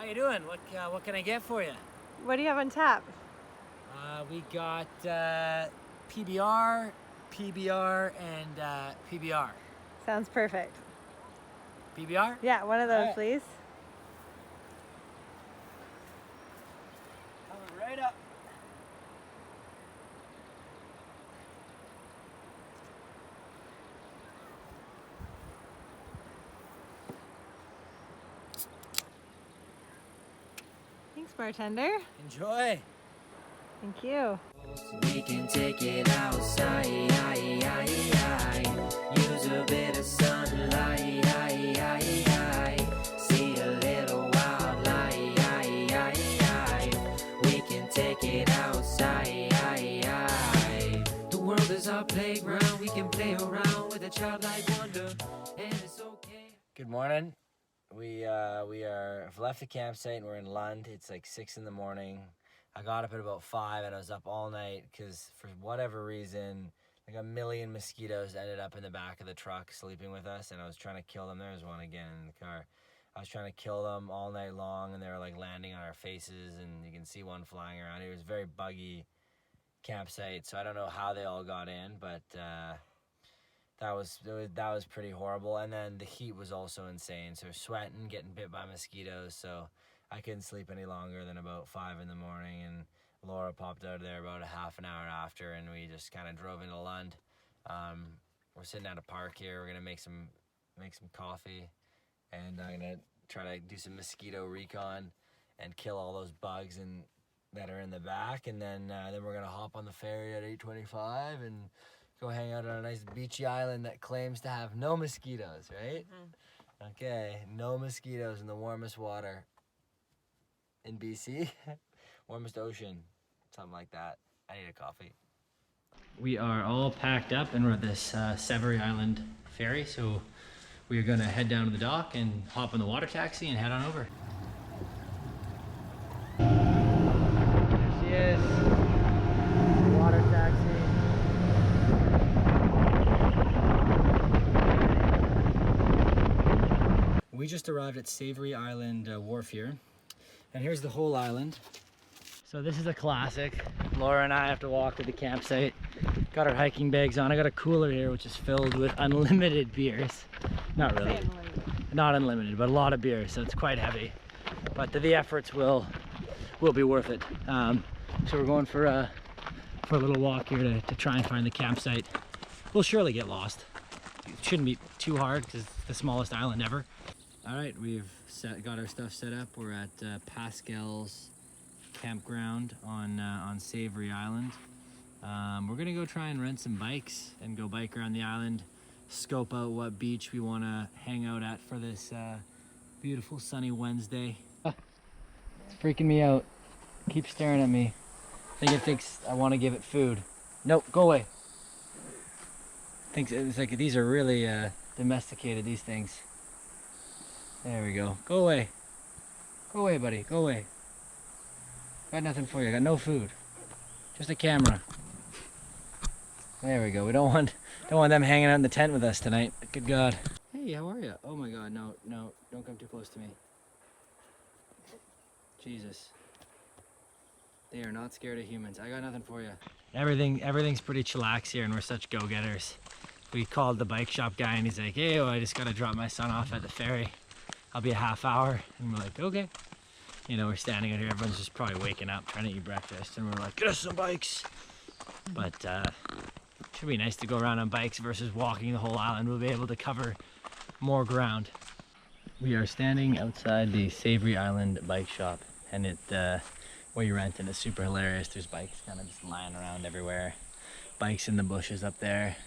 How you doing? What can I get for you? What do you have on tap? We got PBR, PBR, and PBR. Sounds perfect. PBR? Yeah, one of those, please. Coming right up. Thanks, bartender. Enjoy. Thank you. We can take it outside, use a bit of sunlight, see a little wildlife. We can take it outside. The world is our playground, we can play around with a childlike wonder, and it's okay. Good morning. We have left the campsite and we're in Lund. It's like 6 in the morning. I got up at about 5 and I was up all night because for whatever reason, like a million mosquitoes ended up in the back of the truck sleeping with us, and I was trying to kill them. There's one again in the car. I was trying to kill them all night long, and they were like landing on our faces, and you can see one flying around. It was a very buggy campsite, so I don't know how they all got in, but that was pretty horrible. And then the heat was also insane, so sweating, getting bit by mosquitoes, so I couldn't sleep any longer than about 5 in the morning, and Laura popped out of there about a half an hour after, and we just kind of drove into Lund. We're sitting at a park here. We're gonna make some coffee, and I'm gonna try to do some mosquito recon and kill all those bugs that are in the back, and then we're gonna hop on the ferry at 8:25 and go hang out on a nice beachy island that claims to have no mosquitoes, right? Mm-hmm. Okay, no mosquitoes in the warmest water in BC. Warmest ocean, something like that. I need a coffee. We are all packed up and we're at this Savary Island ferry, so we are gonna head down to the dock and hop on the water taxi and head on over. There she is, water taxi. We just arrived at Savary Island Wharf here, and here's the whole island. So this is a classic. Laura and I have to walk to the campsite. Got our hiking bags on. I got a cooler here which is filled with unlimited beers. Not really, not unlimited, but a lot of beers, so it's quite heavy. But the efforts will be worth it. So we're going for a little walk here to try and find the campsite. We'll surely get lost. It shouldn't be too hard because it's the smallest island ever. All right, we've got our stuff set up. We're at Pascal's campground on Savary Island. We're gonna go try and rent some bikes and go bike around the island, scope out what beach we want to hang out at for this beautiful sunny Wednesday. It's freaking me out. Keep staring at me. I think it thinks I want to give it food. Nope, go away. Thinks it's like these are really domesticated, these things. There we go. Go away. Go away, buddy. Go away. Got nothing for you. I got no food. Just a camera. There we go. We don't want them hanging out in the tent with us tonight. Good God. Hey, how are you? Oh my God, no, don't come too close to me. Jesus. They are not scared of humans. I got nothing for you. Everything's pretty chillax here, and we're such go-getters. We called the bike shop guy, and he's like, hey, I just gotta drop my son off at the ferry. I'll be a half hour. And we're like, okay. You know, we're standing out here, everyone's just probably waking up, trying to eat breakfast, and we're like, get us some bikes. But it should be nice to go around on bikes versus walking the whole island. We'll be able to cover more ground. We are standing outside the Savary Island bike shop, and where you rent, and it's super hilarious. There's bikes kind of just lying around everywhere. Bikes in the bushes up there.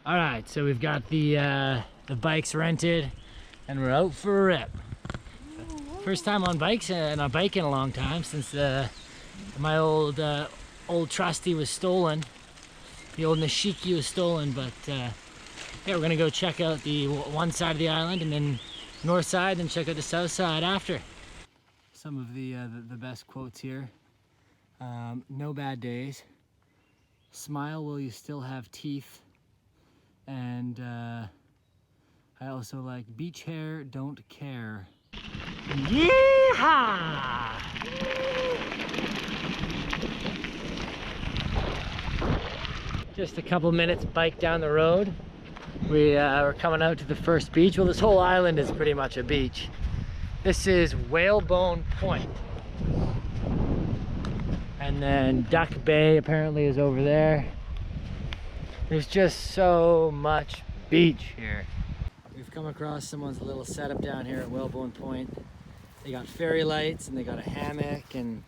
All right, so we've got the bikes rented, and we're out for a rip. First time on bikes and on bike in a long time since my old trusty was stolen. The old Nishiki was stolen, but yeah, we're gonna go check out the one side of the island and then north side, and check out the south side after. Some of the best quotes here. No bad days. Smile while you still have teeth. And I also like beach hair, don't care. Yeehaw! Ha! Just a couple minutes bike down the road. We're coming out to the first beach. Well, this whole island is pretty much a beach. This is Whalebone Point. And then Duck Bay apparently is over there. There's just so much beach here. We've come across someone's little setup down here at Whalebone Point. They got fairy lights and they got a hammock and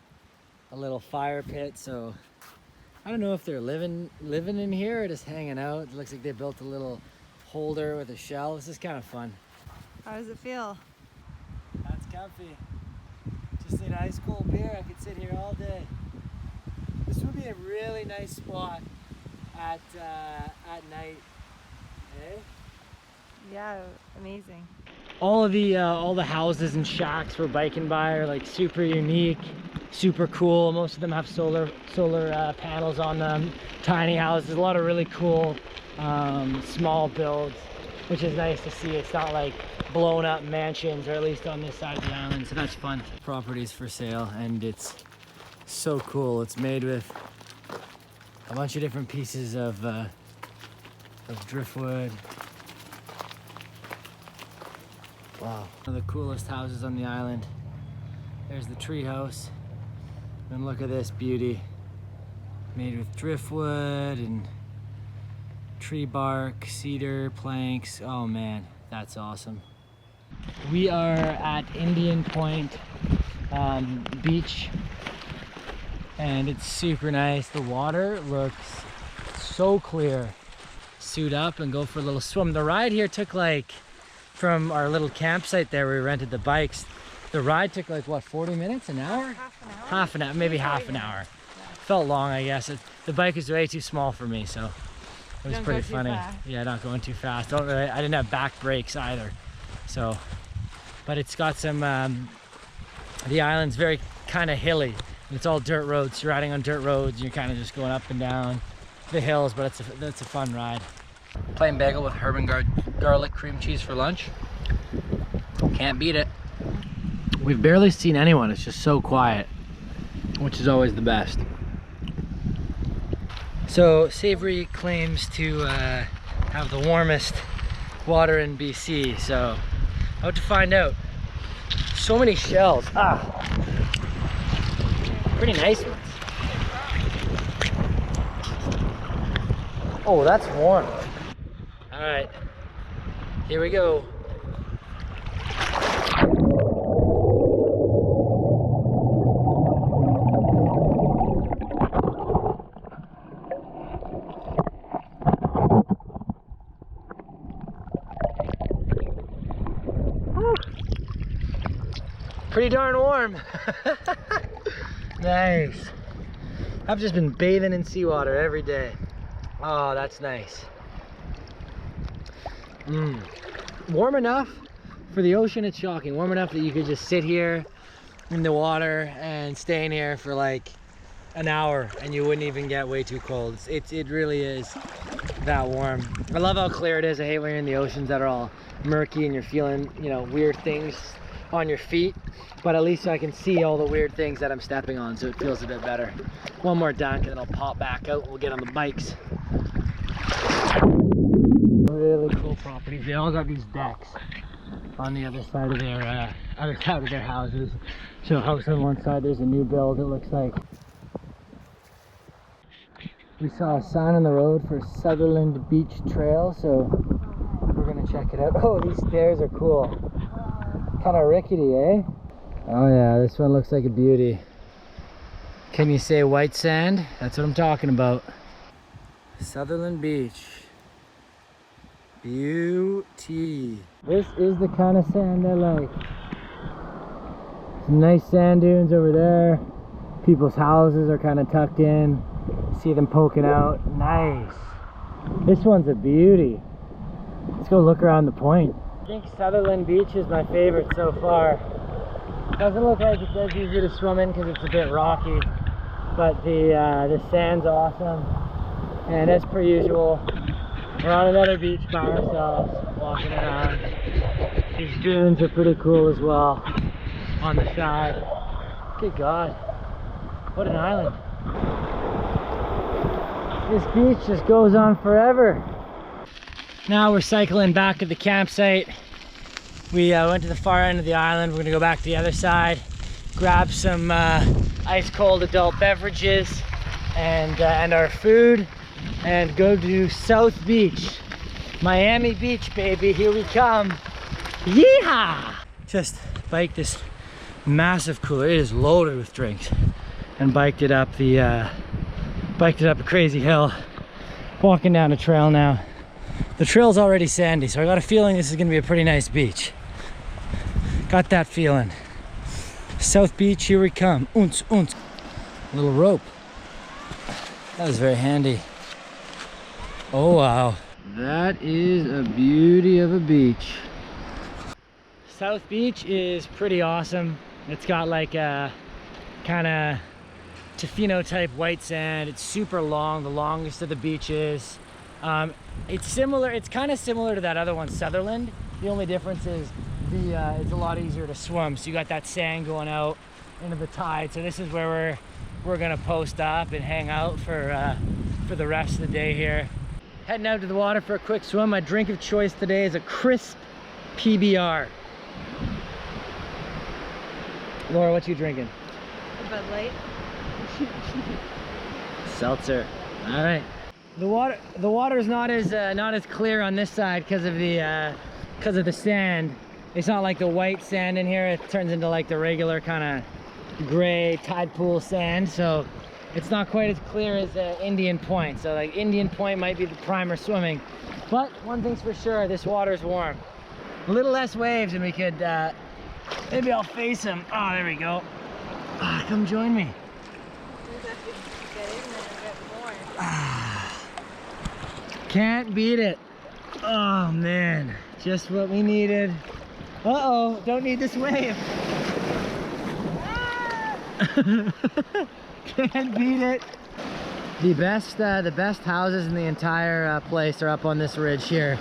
a little fire pit. So I don't know if they're living in here or just hanging out. It looks like they built a little holder with a shell. This is kind of fun. How does it feel? That's comfy. Just need ice cold beer. I could sit here all day. This would be a really nice spot at night. Eh? Yeah, amazing. All the houses and shacks we're biking by are like super unique, super cool. Most of them have solar panels on them. Tiny houses, a lot of really cool small builds, which is nice to see. It's not like blown up mansions, or at least on this side of the island, so that's fun. Property's for sale, and it's so cool. It's made with a bunch of different pieces of driftwood. Wow. One of the coolest houses on the island. There's the tree house. And look at this beauty. Made with driftwood and tree bark, cedar, planks. Oh man, that's awesome. We are at Indian Point Beach, and it's super nice. The water looks so clear. Suit up and go for a little swim. The ride here took like, from our little campsite there where we rented the bikes, the ride took like what, 40 minutes, an hour? Half an hour, maybe half an hour. Felt long, I guess. The bike is way too small for me, so it was pretty funny. Yeah, not going too fast. I didn't have back brakes either, so. But it's got some. The island's very kind of hilly. It's all dirt roads. You're riding on dirt roads. And you're kind of just going up and down the hills, but it's a fun ride. Plain bagel with herb and garlic cream cheese for lunch. Can't beat it. We've barely seen anyone. It's just so quiet, which is always the best. So Savary claims to have the warmest water in BC, so out to find out. So many shells. Pretty nice ones. Oh, that's warm. All right, here we go. Pretty darn warm. Nice. I've just been bathing in seawater every day. Oh, that's nice. Warm enough for the ocean. It's shocking. Warm enough that you could just sit here in the water and stay in here for like an hour and you wouldn't even get way too cold. It really is that warm. I love how clear it is. I hate when you're in the oceans that are all murky and you're feeling, you know, weird things on your feet, but at least I can see all the weird things that I'm stepping on, so it feels a bit better. One more dunk and then I'll pop back out and we'll get on the bikes. Really cool properties. They all got these decks on the other side of their houses. So a house on one side, there's a new build, it looks like. We saw a sign on the road for Sutherland Beach Trail, so we're gonna check it out. Oh, these stairs are cool. Kind of rickety, eh? Oh yeah, this one looks like a beauty. Can you say white sand? That's what I'm talking about. Sutherland Beach. Beauty. This is the kind of sand I like. Some nice sand dunes over there. People's houses are kind of tucked in. See them poking out. Nice. This one's a beauty. Let's go look around the point. I think Sutherland Beach is my favorite so far. Doesn't look like it's as easy to swim in because it's a bit rocky, but the sand's awesome. And as per usual, we're on another beach by ourselves, walking around. These dunes are pretty cool as well. on the side. Good God, what an island. This beach just goes on forever. Now we're cycling back to the campsite. We went to the far end of the island. We're gonna go back to the other side, grab some ice cold adult beverages and our food, and go to South Beach. Miami Beach, baby, here we come. Yeehaw! Just biked this massive cooler. It is loaded with drinks, and biked it up a crazy hill. Walking down a trail now. The trail's already sandy, so I got a feeling this is gonna be a pretty nice beach. Got that feeling. South Beach, here we come. Oons, oons. Little rope. That was very handy. Oh wow. That is a beauty of a beach. South Beach is pretty awesome. It's got like a kind of Tofino type white sand. It's super long, the longest of the beaches. It's kind of similar to that other one, Sutherland. The only difference is it's a lot easier to swim. So you got that sand going out into the tide. So this is where we're gonna post up and hang out for the rest of the day here. Heading out to the water for a quick swim. My drink of choice today is a crisp PBR. Laura, what you drinking? Bud Light. Seltzer. All right. The water is not as clear on this side because of the sand. It's not like the white sand in here. It turns into like the regular kind of gray tide pool sand. So it's not quite as clear as Indian Point. So like Indian Point might be the primer swimming. But one thing's for sure, this water is warm. A little less waves, and we could maybe I'll face them. Oh, there we go. Come join me. Can't beat it. Oh man, just what we needed. Uh-oh, don't need this wave. Can't beat it. The best houses in the entire place are up on this ridge here.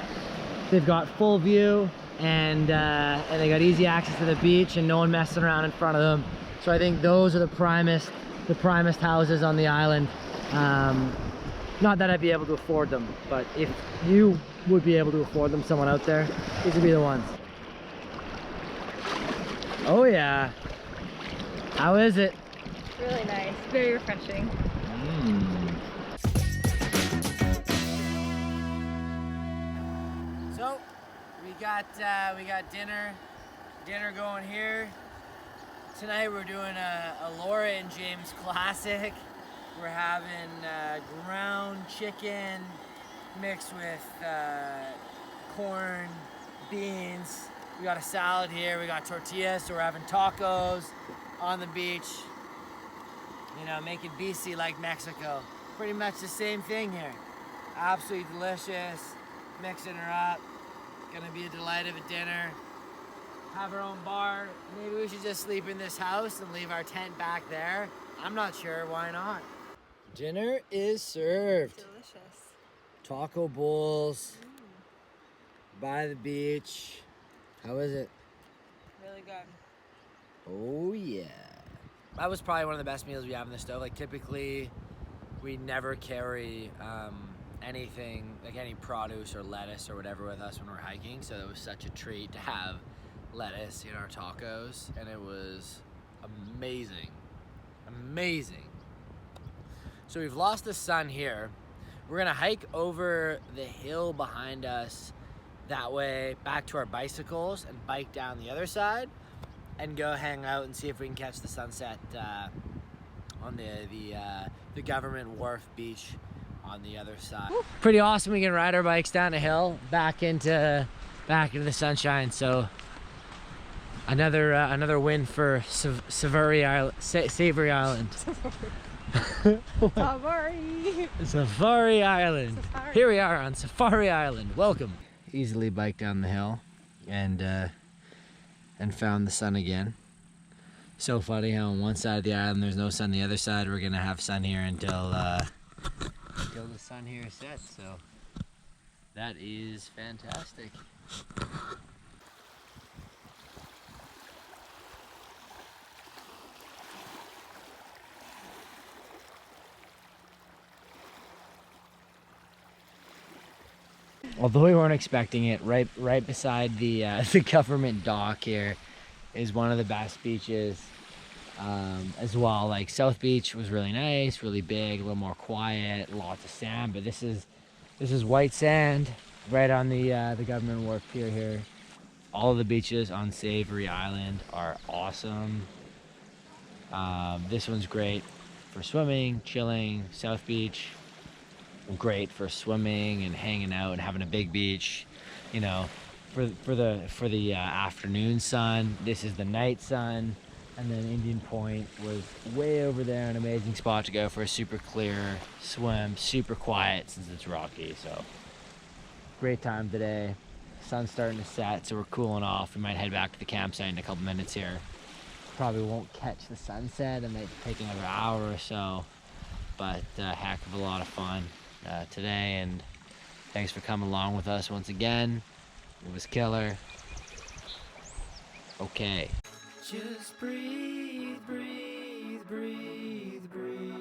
They've got full view, and they got easy access to the beach, and no one messing around in front of them. So I think those are the primest houses on the island. Not that I'd be able to afford them, but if you would be able to afford them, someone out there, these would be the ones. Oh yeah. How is it? Really nice. Very refreshing. So we got dinner going here. Tonight we're doing a Laura and James classic. We're having ground chicken mixed with corn, beans. We got a salad here. We got tortillas, so we're having tacos on the beach. You know, make it BC like Mexico. Pretty much the same thing here. Absolutely delicious. Mixing her up. Gonna be a delight of a dinner. Have our own bar. Maybe we should just sleep in this house and leave our tent back there. I'm not sure, why not? Dinner is served. Delicious. Taco bowls by the beach. How is it? Really good. Oh yeah. That was probably one of the best meals we have in the stove. Like typically we never carry anything, like any produce or lettuce or whatever with us when we're hiking. So it was such a treat to have lettuce in our tacos, and it was amazing. Amazing. So we've lost the sun here. We're gonna hike over the hill behind us that way back to our bicycles and bike down the other side and go hang out and see if we can catch the sunset on the government wharf beach on the other side. Pretty awesome. We can ride our bikes down a hill back into the sunshine. So another win for Savary Island. Savary Island. Savary Island. Safari. Here we are on Savary Island. Welcome. Easily biked down the hill and found the sun again. So funny how on one side of the island there's no sun, the other side we're gonna have sun here until the sun here sets. So that is fantastic. although we weren't expecting it, right beside the the government dock here is one of the best beaches as well. Like South Beach was really nice, really big, a little more quiet, lots of sand. But this is white sand right on the government wharf pier here. All of the beaches on Savary Island are awesome. This one's great for swimming, chilling. South Beach, great for swimming and hanging out and having a big beach. You know, for the afternoon sun. This is the night sun. And then Indian Point was way over there, an amazing spot to go for a super clear swim, super quiet since it's rocky. So great time today. Sun's starting to set, so we're cooling off. We might head back to the campsite in a couple minutes here. Probably won't catch the sunset. It might take another hour or so, but a heck of a lot of fun today. And thanks for coming along with us once again. It was killer. Okay. Just breathe, breathe, breathe, breathe.